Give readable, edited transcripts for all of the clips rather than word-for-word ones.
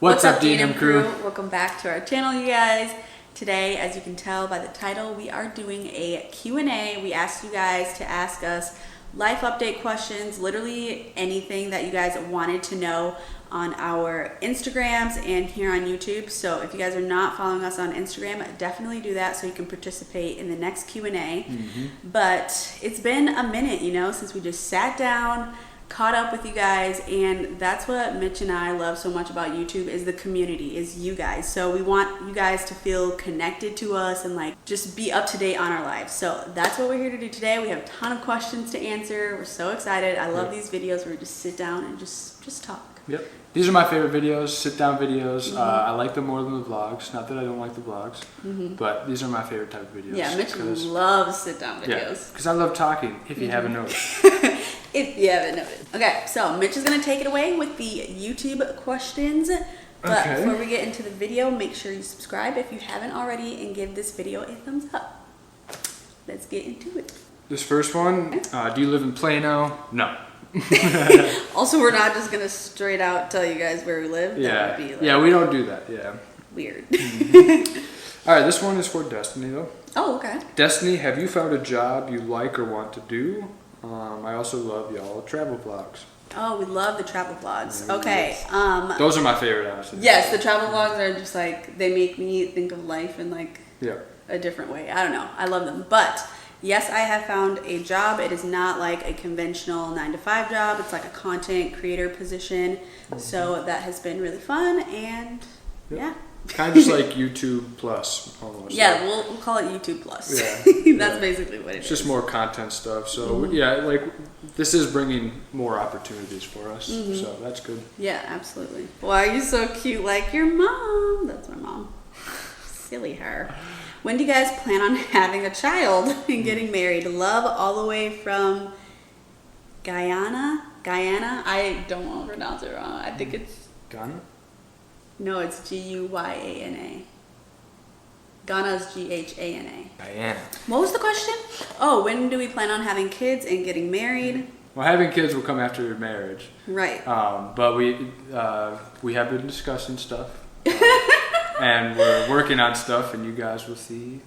What's up, D&M crew? Welcome back to our channel, you guys. Today, as you can tell by the title, we are doing a Q&A. We asked you guys to ask us life update questions, literally anything that you guys wanted to know on our Instagrams and here on YouTube. So if you guys are not following us on Instagram, definitely do that so you can participate in the next Q&A. But it's been a minute, since we just sat down, caught up with you guys, and that's what Mitch and I love so much about YouTube is the community, is you guys. So we want you guys to feel connected to us and just be up to date on our lives. So that's what we're here to do today. We have a ton of questions to answer. We're so excited. I love these videos where we just sit down and just talk. Yep. These are my favorite videos, sit-down videos. I like them more than the vlogs. Not that I don't like the vlogs, but these are my favorite type of videos. Yeah, Mitch loves sit-down videos. Yeah, because I love talking, if you haven't noticed. If you haven't noticed. Okay, so Mitch is going to take it away with the YouTube questions. But before we get into the video, make sure you subscribe if you haven't already and give this video a thumbs up. Let's get into it. This first one, do you live in Plano? No. Also, we're not just going to straight out tell you guys where we live. Yeah, that would be yeah, we don't do that, yeah. Weird. All right, this one is for Destiny, though. Oh, okay. Destiny, have you found a job you like or want to do? I also love y'all travel vlogs. Oh, we love the travel vlogs. Okay. Those are my favorite, honestly. Yes, the travel vlogs are just they make me think of life in a different way. I don't know. I love them. But yes, I have found a job. It is not like a conventional 9-to-5 job. It's like a content creator position. So that has been really fun, and yeah. Kind of just like YouTube Plus, almost. Yeah, we'll call it YouTube Plus. Yeah. That's basically what it is. It's just more content stuff. So yeah, this is bringing more opportunities for us. So that's good. Yeah, absolutely. Why are you so cute like your mom? That's my mom. Silly her. When do you guys plan on having a child and getting married? Love all the way from Guyana. I don't want to pronounce it wrong. I think it's Ghana. No, it's Guyana. Ghana's Ghana. Guyana. What was the question? Oh, when do we plan on having kids and getting married? Well, having kids will come after your marriage. Right. But we have been discussing stuff. And we're working on stuff, and you guys will see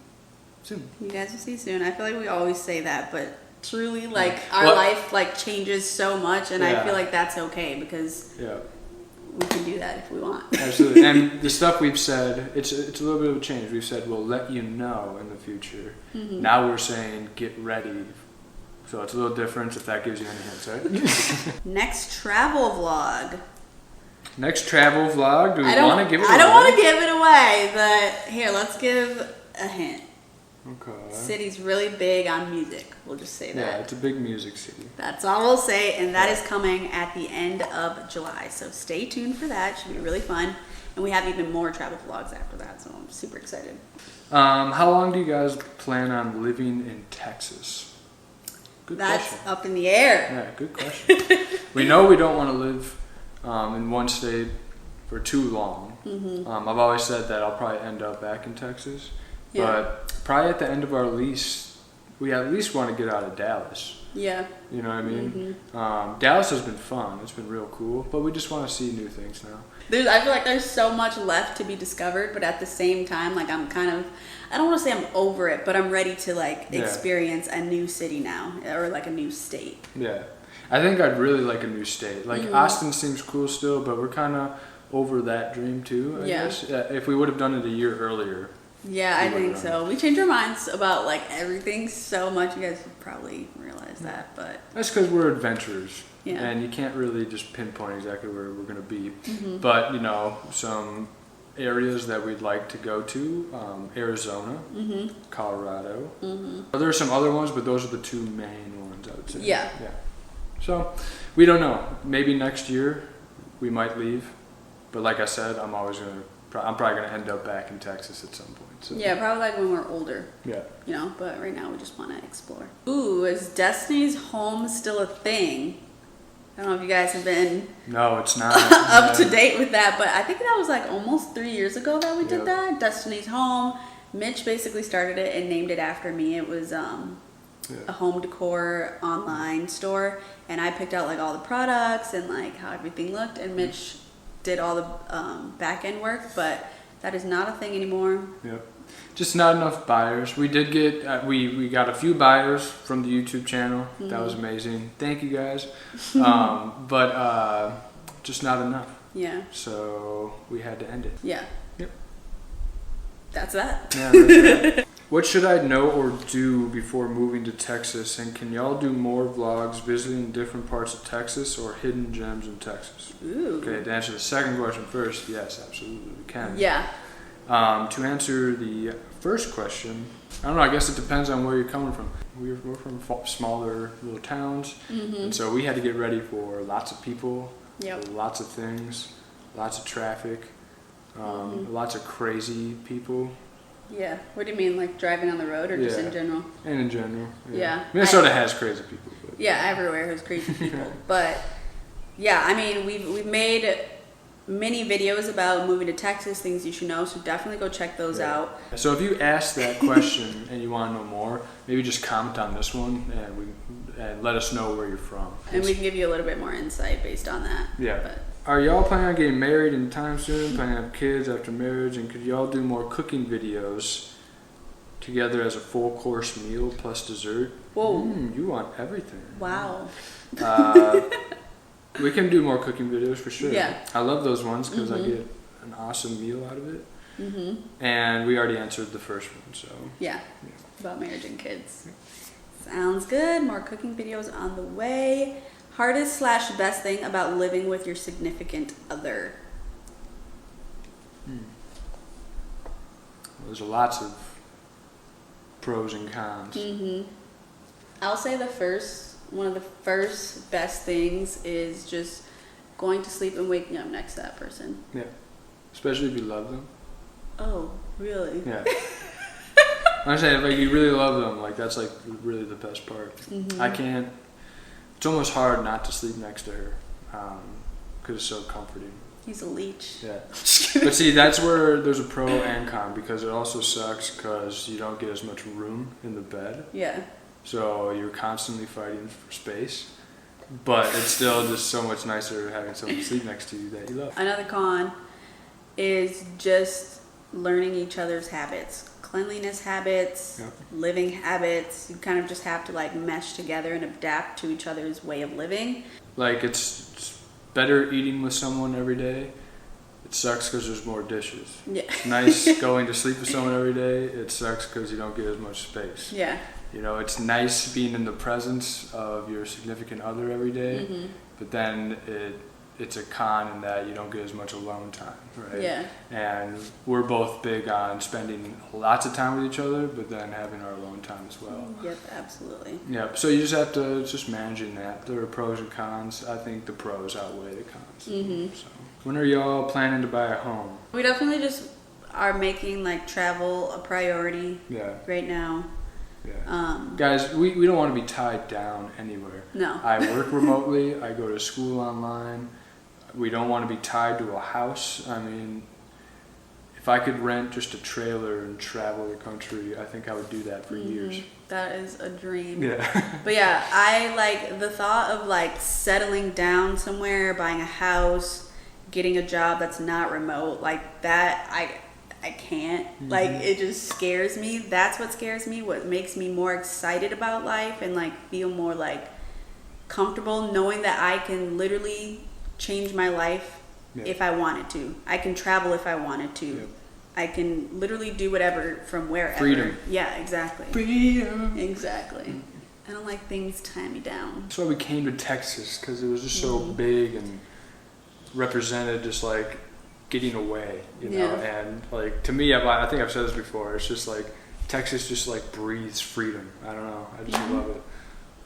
soon. You guys will see soon. I feel like we always say that, but truly, our life changes so much, and I feel like that's okay because we can do that if we want. Absolutely. And the stuff we've said, it's a little bit of a change. We've said we'll let you know in the future. Now we're saying get ready. So it's a little different if that gives you any hints, right? Next travel vlog. Next travel vlog? Do we want to give it away? I don't want to give it away, but here, let's give a hint. Okay. City's really big on music. We'll just say that. Yeah, it's a big music city. That's all we'll say, and that is coming at the end of July. So stay tuned for that. It should be really fun. And we have even more travel vlogs after that, so I'm super excited. How long do you guys plan on living in Texas? Good That's question. up in the air. Yeah, good question. We know we don't want to live in one state for too long. I've always said that I'll probably end up back in Texas. Yeah. But probably at the end of our lease, we at least want to get out of Dallas. Yeah. You know what I mean? Dallas has been fun. It's been real cool. But we just want to see new things now. I feel like there's so much left to be discovered. But at the same time, I'm kind of, I don't want to say I'm over it, but I'm ready to experience a new city now. Or a new state. Yeah. I think I'd really like a new state. Austin seems cool still, but we're kind of over that dream too, I guess. If we would have done it a year earlier. Yeah, I think so. We change our minds about everything so much. You guys would probably realize that, but that's because we're adventurers, and you can't really just pinpoint exactly where we're going to be. But some areas that we'd like to go to: Arizona, Colorado. There are some other ones, but those are the two main ones I would say. Yeah. So we don't know. Maybe next year we might leave, but like I said, I'm probably gonna end up back in Texas at some point. So. Yeah, probably when we're older. Yeah. But right now we just want to explore. Ooh, is Destiny's home still a thing? I don't know if you guys have been. No, it's not. up to date with that, but I think that was almost 3 years ago that we did that. Destiny's home. Mitch basically started it and named it after me. It was a home decor online store, and I picked out all the products and how everything looked, and Mitch did all the back end work, but that is not a thing anymore. Yep. Just not enough buyers. We did get we got a few buyers from the YouTube channel. That was amazing. Thank you guys. But just not enough. Yeah. So we had to end it. Yeah. Yep. That's that. Yeah, that's that. What should I know or do before moving to Texas? And can y'all do more vlogs visiting different parts of Texas or hidden gems in Texas? Ooh. Okay, to answer the second question first, yes, absolutely we can. Yeah. To answer the first question, I don't know, I guess it depends on where you're coming from. We're from smaller little towns, and so we had to get ready for lots of people, lots of things, lots of traffic, lots of crazy people. Yeah. What do you mean, like driving on the road or just in general? And in general. Yeah. Minnesota has crazy people. But. Yeah, everywhere has crazy people. But yeah, I mean, we've made many videos about moving to Texas, things you should know, so definitely go check those out. So if you ask that question and you want to know more, maybe just comment on this one and let us know where you're from. And we can give you a little bit more insight based on that. Yeah. But. Are y'all planning on getting married anytime soon? Planning to have kids after marriage? And could y'all do more cooking videos together as a full course meal plus dessert? Whoa. You want everything. Wow. We can do more cooking videos for sure. Yeah. I love those ones because I get an awesome meal out of it. And we already answered the first one, so. Yeah. About marriage and kids. Sounds good. More cooking videos on the way. Hardest / best thing about living with your significant other? Well, there's lots of pros and cons. I'll say one of the first best things is just going to sleep and waking up next to that person. Yeah. Especially if you love them. Oh, really? Yeah. I'm saying if like you really love them, like that's like really the best part. I can't. It's almost hard not to sleep next to her because it's so comforting. He's a leech. Yeah. But see, that's where there's a pro and con because it also sucks because you don't get as much room in the bed. Yeah. So you're constantly fighting for space. But it's still just so much nicer having someone sleep next to you that you love. Another con is just learning each other's habits. Cleanliness habits, living habits. You kind of just have to like mesh together and adapt to each other's way of living. Like it's better eating with someone every day. It sucks because there's more dishes. Yeah. Nice going to sleep with someone every day. It sucks because you don't get as much space. Yeah. You know, it's nice being in the presence of your significant other every day, but then it's a con in that you don't get as much alone time, right? Yeah. And we're both big on spending lots of time with each other, but then having our alone time as well. Yep, absolutely. Yep. So you just have to managing that. There are pros and cons. I think the pros outweigh the cons. So when are y'all planning to buy a home? We definitely just are making like travel a priority. Yeah. Right now. Yeah. Guys, we don't want to be tied down anywhere. No. I work remotely. I go to school online. We don't want to be tied to a house. I mean, if I could rent just a trailer and travel the country, I think I would do that for years. That is a dream. Yeah. But yeah, I like the thought of like settling down somewhere, buying a house, getting a job that's not remote, like that. I can't. Like, it just scares me. That's what scares me. What makes me more excited about life and like feel more like comfortable knowing that I can literally change my life if I wanted to. I can travel if I wanted to. Yep. I can literally do whatever from wherever. Freedom. Yeah, exactly. Freedom. Exactly. I don't like things tying me down. That's why we came to Texas, because it was just so big and represented just like getting away, you know, and like to me, I think I've said this before, it's just like Texas just like breathes freedom. I don't know, I just love it,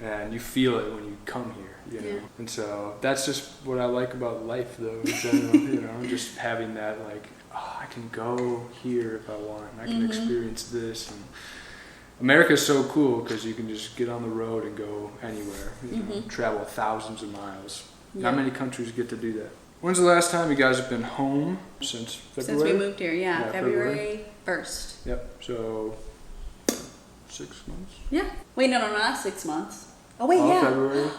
and you feel it when you come here, you know. And so that's just what I like about life though in general, you know, just having that like, oh, I can go here if I want and I can experience this. And America's so cool because you can just get on the road and go anywhere, you know, travel thousands of miles. Not many countries get to do that. When's the last time you guys have been home? Since February? Since we moved here, yeah February 1st. Yep, so 6 months? Yeah. Wait, no, not 6 months. Oh, wait, February,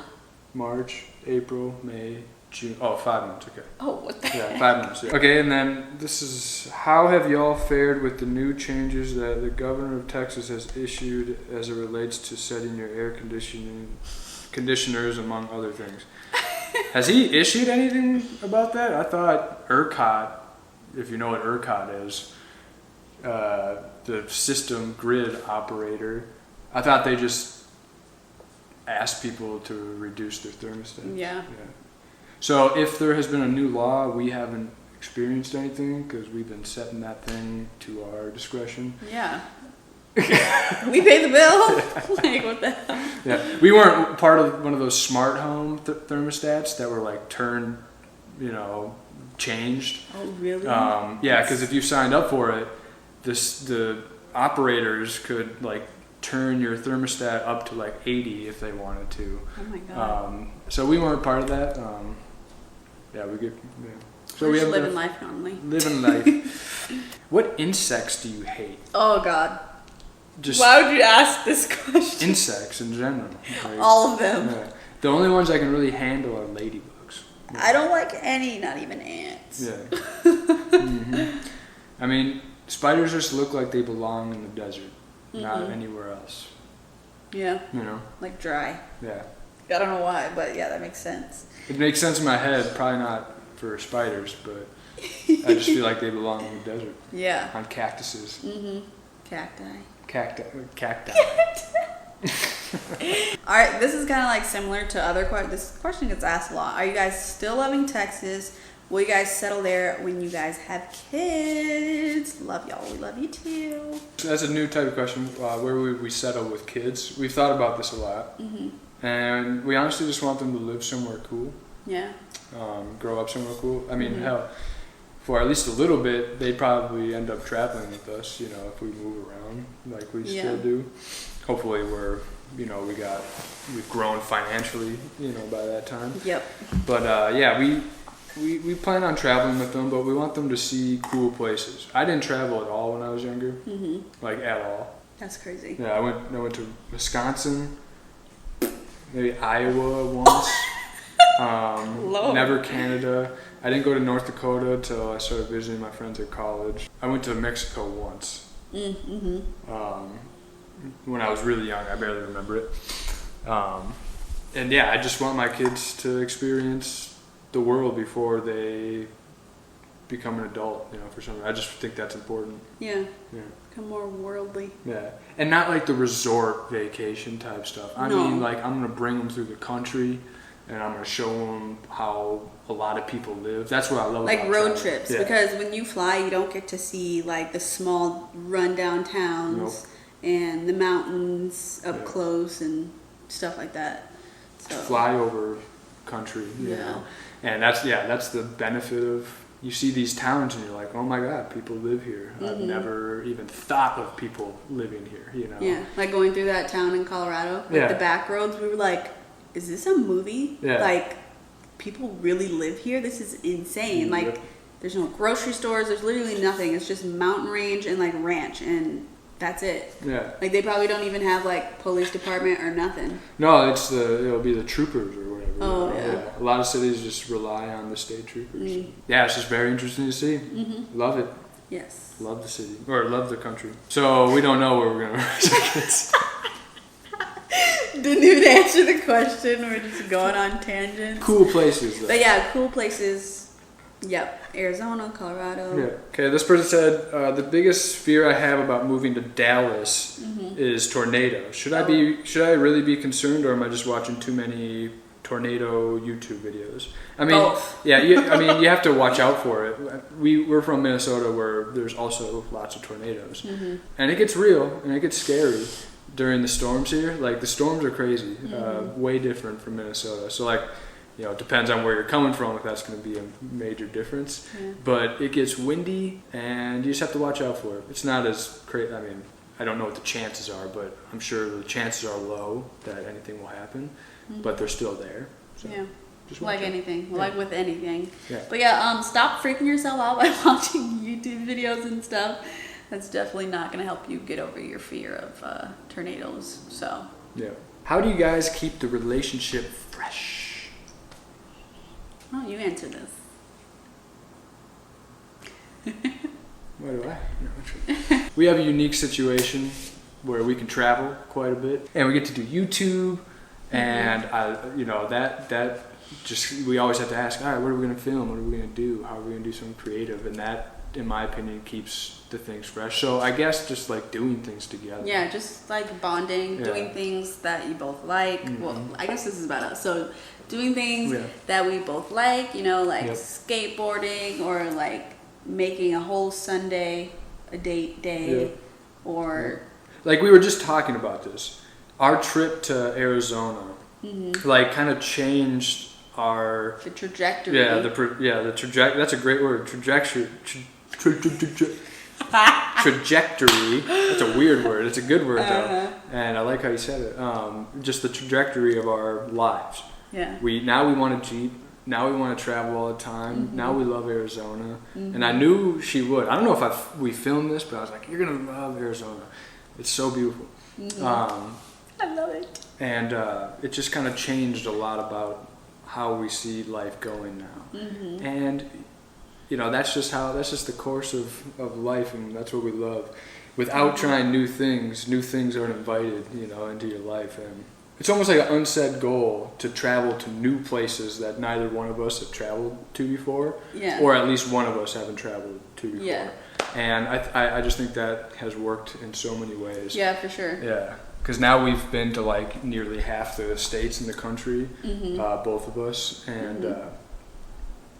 March, April, May, June. Oh, 5 months. Okay. Oh, what the Yeah, heck? 5 months. Okay, and then this is, how have y'all fared with the new changes that the governor of Texas has issued as it relates to setting your air conditioners, among other things? Has he issued anything about that? I thought ERCOT, if you know what ERCOT is, the system grid operator, I thought they just asked people to reduce their thermostat. Yeah. So if there has been a new law, we haven't experienced anything because we've been setting that thing to our discretion. Yeah. We pay the bill. Like, what the hell? Yeah, we weren't part of one of those smart home thermostats that were like turned, changed. Oh, really? Yeah, because if you signed up for it, the operators could like turn your thermostat up to like 80 if they wanted to. Oh my god. So we weren't part of that. Yeah, we get. Yeah. So we have living life normally. Living life. What insects do you hate? Oh god. Just why would you ask this question? Insects in general. Like, all of them. Yeah. The only ones I can really handle are ladybugs. Yeah. I don't like any, not even ants. Yeah. Mm-hmm. I mean, spiders just look like they belong in the desert, not anywhere else. Yeah. Like dry. Yeah. I don't know why, but yeah, that makes sense. It makes sense in my head, probably not for spiders, but I just feel like they belong in the desert. Yeah. On cactuses. Cacti. Cacti. All right, this is kind of like similar to other questions. This question gets asked a lot. Are you guys still loving Texas? Will you guys settle there when you guys have kids? Love y'all. We love you too. That's a new type of question. Where would we settle with kids? We've thought about this a lot. And we honestly just want them to live somewhere cool. Yeah. Grow up somewhere cool. I mean, hell, for at least a little bit, they'd probably end up traveling with us, if we move around like we still do. Hopefully we've grown financially, by that time. Yep. But yeah, we plan on traveling with them, but we want them to see cool places. I didn't travel at all when I was younger, like at all. That's crazy. Yeah, I went to Wisconsin, maybe Iowa once. Never Canada. I didn't go to North Dakota till I started visiting my friends at college. I went to Mexico once. When I was really young, I barely remember it. And yeah, I just want my kids to experience the world before they become an adult, for something. I just think that's important. Yeah. Become more worldly. Yeah. And not like the resort vacation type stuff. I mean, like, I'm going to bring them through the country and I'm going to show them how a lot of people live. That's what I love like about road travel. trips. Yeah. Because when you fly, you don't get to see like the small rundown towns and the mountains up close and stuff like that. So flyover country, you know. And that's the benefit of, you see these towns and you're like, oh my God, people live here. I've never even thought of people living here, Yeah, like going through that town in Colorado, like the back roads, we were like, is this a movie? Yeah. Like, people really live here? This is insane. Like, there's no grocery stores, there's literally nothing. It's just mountain range and like ranch, and that's it. Yeah. Like, they probably don't even have like police department or nothing. No, it'll be the troopers or whatever. Oh, yeah. A lot of cities just rely on the state troopers. Yeah, it's just very interesting to see. Love it. Yes. Love the city. Or love the country. So we don't know where we're going to raise our kids. Didn't even answer the question. We're just going on tangents. Cool places, though. But yeah, cool places. Yep. Arizona, Colorado. Yeah. Okay, this person said, the biggest fear I have about moving to Dallas is tornadoes. Should I really be concerned, or am I just watching too many tornado YouTube videos? I mean, both. Yeah, you have to watch out for it. We're from Minnesota, where there's also lots of tornadoes. And it gets real, and it gets scary during the storms here. Like, the storms are crazy, way different from Minnesota. So, like, it depends on where you're coming from if that's going to be a major difference. Yeah. But it gets windy, and you just have to watch out for it. It's not as crazy. I mean, I don't know what the chances are, but I'm sure the chances are low that anything will happen. But they're still there. So just like anything. Like with anything. Yeah. But yeah, stop freaking yourself out by watching YouTube videos and stuff. That's definitely not going to help you get over your fear of tornadoes. So. Yeah. How do you guys keep the relationship fresh? Oh, you answer this. Why do I? No, we have a unique situation where we can travel quite a bit, and we get to do YouTube, and that just, we always have to ask, all right, what are we going to film? What are we going to do? How are we going to do something creative? And that, in my opinion, keeps the things fresh. So I guess just like doing things together. Yeah, just like bonding, doing things that you both like. Well, I guess this is about us. So doing things that we both like, like skateboarding, or like making a whole Sunday a date day, or like we were just talking about this. Our trip to Arizona, like, kind of changed the trajectory. The trajectory. That's a great word. Trajectory. Trajectory. That's a weird word. It's a good word though, and I like how you said it. Just the trajectory of our lives. Yeah. We want a Jeep. Now we want to travel all the time. Now we love Arizona, and I knew she would. I don't know if we filmed this, but I was like, "You're gonna love Arizona. It's so beautiful." I love it. And it just kind of changed a lot about how we see life going now. And that's just the course of life, and that's what we love. Without trying new things aren't invited, into your life. And it's almost like an unsaid goal to travel to new places that neither one of us have traveled to before, or at least one of us haven't traveled to before. Yeah. And I just think that has worked in so many ways. Yeah, for sure. Yeah. Because now we've been to like nearly half the states in the country, both of us, and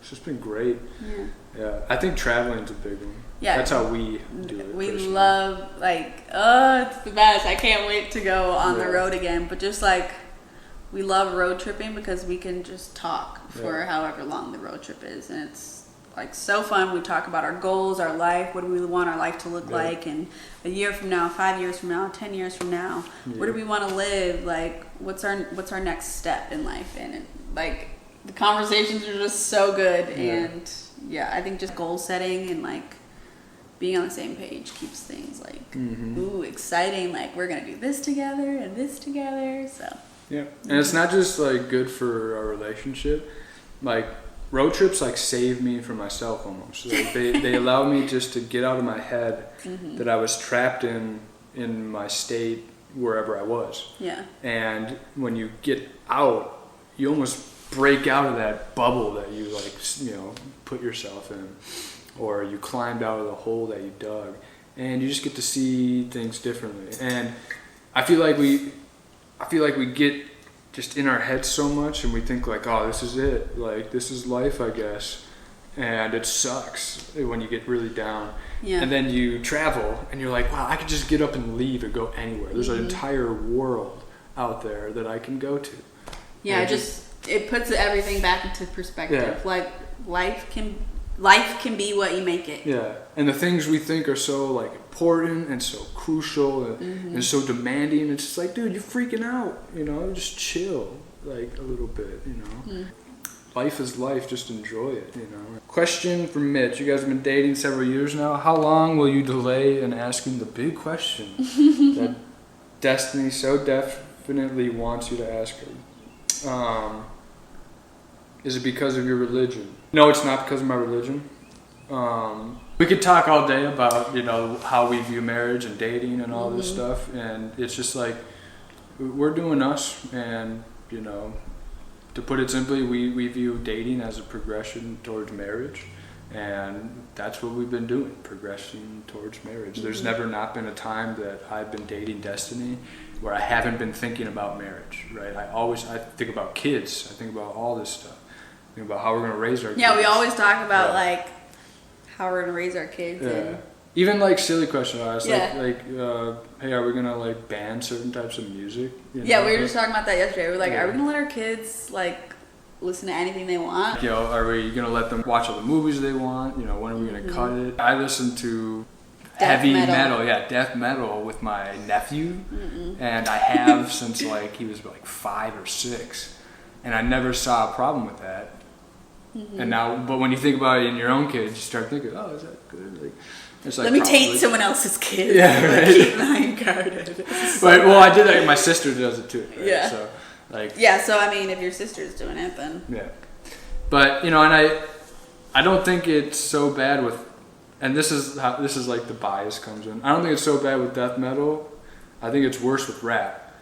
it's just been great. Yeah, I think traveling's a big one. Yeah, that's how we do it. We love, it's the best. I can't wait to go on the road again. But just like, we love road tripping because we can just talk for however long the road trip is, and it's like so fun. We talk about our goals, our life, what do we want our life to look like, and a year from now, 5 years from now, 10 years from now, where do we want to live? Like, what's our next step in life? And like, the conversations are just so good, and I think just goal setting and like being on the same page keeps things like exciting. Like, we're gonna do this together and this together. So and it's not just like good for our relationship, like. Road trips like save me from myself almost. Like they allow me just to get out of my head that I was trapped in my state wherever I was. Yeah. And when you get out, you almost break out of that bubble that you put yourself in, or you climbed out of the hole that you dug, and you just get to see things differently. And I feel like we get just in our heads so much, and we think like, oh, this is it, like this is life, I guess, and it sucks when you get really down. And then you travel and you're like, wow, I could just get up and leave and go anywhere. There's an entire world out there that I can go to. It puts everything back into perspective. Like, life can be what you make it. And the things we think are so like important and so crucial and so demanding, it's just like, dude, you're freaking out, just chill like a little bit, Life is life, just enjoy it, Question from Mitch. You guys have been dating several years now. How long will you delay in asking the big question that Destiny so definitely wants you to ask her? Is it because of your religion? No, it's not because of my religion. We could talk all day about, how we view marriage and dating and all this stuff. And it's just like, we're doing us. And, to put it simply, we view dating as a progression towards marriage. And that's what we've been doing, progressing towards marriage. There's never not been a time that I've been dating Destiny where I haven't been thinking about marriage, right? I think about kids. I think about all this stuff. About how we're going to raise our kids. Yeah, we always talk about like how we're going to raise our kids. And even like silly questions. I was like, hey, are we going to like ban certain types of music? Yeah, we were just talking about that yesterday. We were like, are we going to let our kids like listen to anything they want? Are we going to let them watch all the movies they want? When are we going to cut it? I listen to heavy metal, death metal with my nephew, and I have since like he was like 5 or 6, and I never saw a problem with that. And now, but when you think about it in your own kids, you start thinking, oh, is that good? Like, it's like, let me take someone else's kids. Yeah, right. Keep mine guarded. Well, I did that. My sister does it too. Right? So, like. Yeah. So I mean, if your sister's doing it, then. Yeah. But and I don't think it's so bad with, and this is like the bias comes in. I don't think it's so bad with death metal. I think it's worse with rap,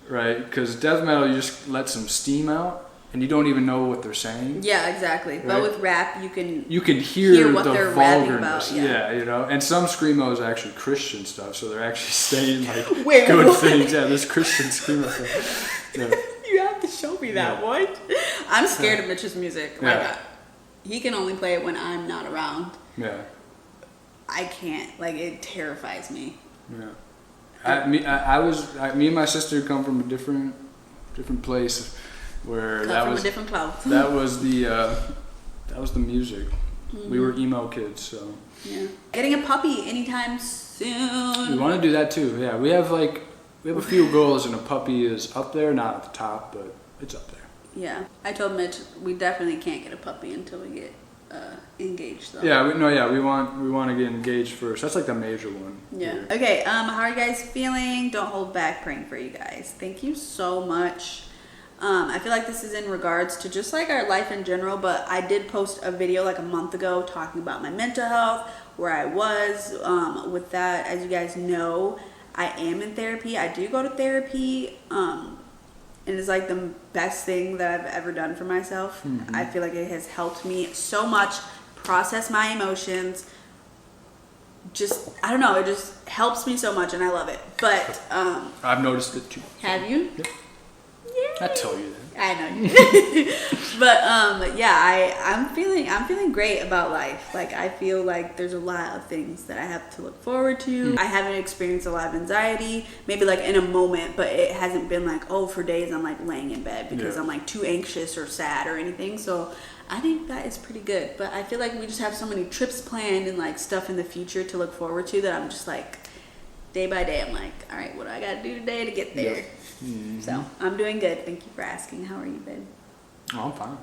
right? Because death metal, you just let some steam out, and you don't even know what they're saying. Yeah, exactly. Right? But with rap, you can hear what the they're rapping about. vulgarness. Yeah, and some screamo is actually Christian stuff, so they're actually saying like good things. Yeah, this Christian screamo stuff. Yeah. You have to show me that one. I'm scared of Mitch's music. Like, he can only play it when I'm not around. Yeah. I can't. Like, it terrifies me. Yeah. Me and my sister come from a different place where a different cloud. that was the music. Mm-hmm. We were emo kids, so. Yeah. Getting a puppy anytime soon. We want to do that too. Yeah, we have a few goals, and a puppy is up there, not at the top, but it's up there. Yeah, I told Mitch we definitely can't get a puppy until we get engaged, though. Yeah, we want to get engaged first. That's like the major one. Yeah. Here. Okay. How are you guys feeling? Don't hold back. Praying for you guys. Thank you so much. I feel like this is in regards to just like our life in general, but I did post a video like a month ago talking about my mental health, where I was with that. As you guys know, I am in therapy. I do go to therapy. And it's like the best thing that I've ever done for myself. Mm-hmm. I feel like it has helped me so much process my emotions. Just, I don't know, it just helps me so much and I love it. But I've noticed it too. Have you? Yep. Yeah. I tell you that. I know you did. But yeah, I'm feeling great about life. Like, I feel like there's a lot of things that I have to look forward to. I haven't experienced a lot of anxiety, maybe like in a moment, but it hasn't been like, oh, for days I'm like laying in bed because I'm like too anxious or sad or anything. So I think that is pretty good. But I feel like we just have so many trips planned and like stuff in the future to look forward to that I'm just like, day by day, I'm like, all right, what do I got to do today to get there? Yep. Mm-hmm. So I'm doing good. Thank you for asking. How are you, babe? Oh, I'm fine.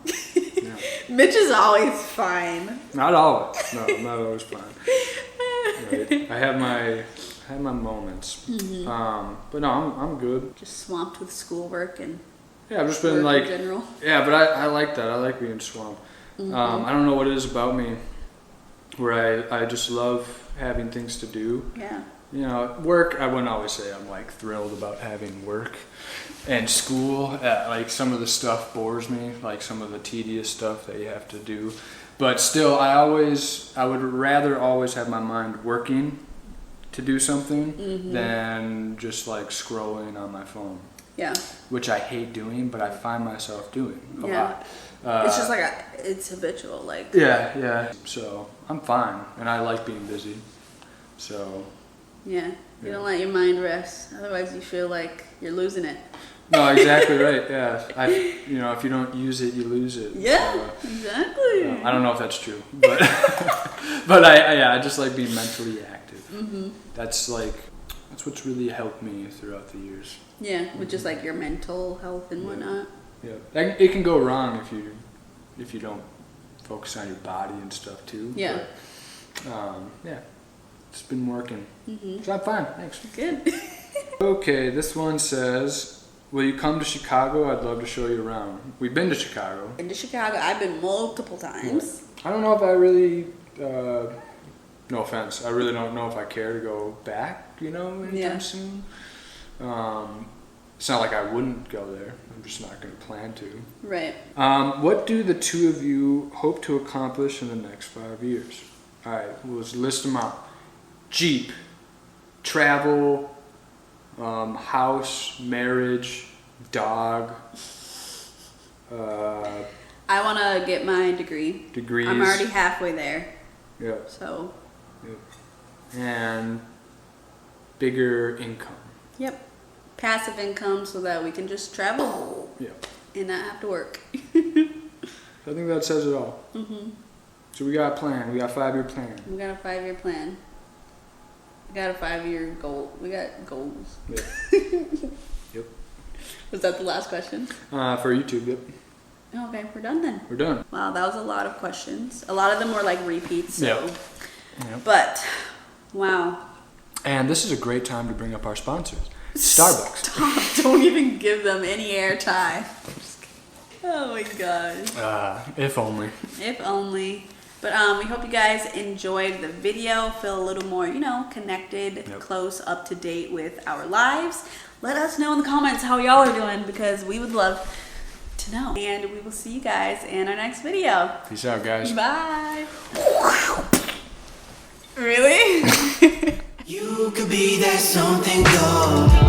Yeah. Mitch is always fine. Not always. No, I'm not always fine. Right. I have my moments. Mm-hmm. But no, I'm good. Just swamped with schoolwork and I've just been like in general. Yeah, but I like that. I like being swamped. Mm-hmm. I don't know what it is about me where I just love having things to do. Yeah. Work, I wouldn't always say I'm like thrilled about having work. And school, like some of the stuff bores me, like some of the tedious stuff that you have to do. But still, I would rather always have my mind working to do something than just like scrolling on my phone. Yeah. Which I hate doing, but I find myself doing a lot. It's just like it's habitual, like. Yeah. So I'm fine, and I like being busy. So. Yeah, you don't let your mind rest. Otherwise, you feel like you're losing it. No, exactly right. Yeah, if you don't use it, you lose it. Yeah, exactly. I don't know if that's true, but but I just like being mentally active. Mm-hmm. That's what's really helped me throughout the years. Yeah, with just like your mental health and whatnot. Yeah, it can go wrong if you don't focus on your body and stuff too. Yeah. But, it's been working. Mm-hmm. So I'm fine, thanks. Good. Okay, this one says, will you come to Chicago? I'd love to show you around. We've been to Chicago. I've been multiple times. I don't know if I really, no offense, I really don't know if I care to go back, anytime soon. It's not like I wouldn't go there. I'm just not going to plan to. Right. What do the two of you hope to accomplish in the next 5 years? All right, let's list them out. Jeep, travel, house, marriage, dog. I want to get my degree. Degrees. I'm already halfway there. Yep. So. Yep. And bigger income. Yep. Passive income so that we can just travel. Yep. And not have to work. I think that says it all. Mm-hmm. So we got a plan. We got a 5-year plan. We got a 5-year plan. We got a 5-year goal. We got goals. Yep. Yep. Was that the last question? For YouTube, yep. Okay, we're done then. We're done. Wow, that was a lot of questions. A lot of them were like repeats. So. Yep. But, wow. And this is a great time to bring up our sponsors. Starbucks. Stop. Don't even give them any airtime. Oh my gosh. If only. If only. But we hope you guys enjoyed the video, feel a little more, connected, close, up to date with our lives. Let us know in the comments how y'all are doing, because we would love to know. And we will see you guys in our next video. Peace out, guys. Bye. Really? You could be that something, girl.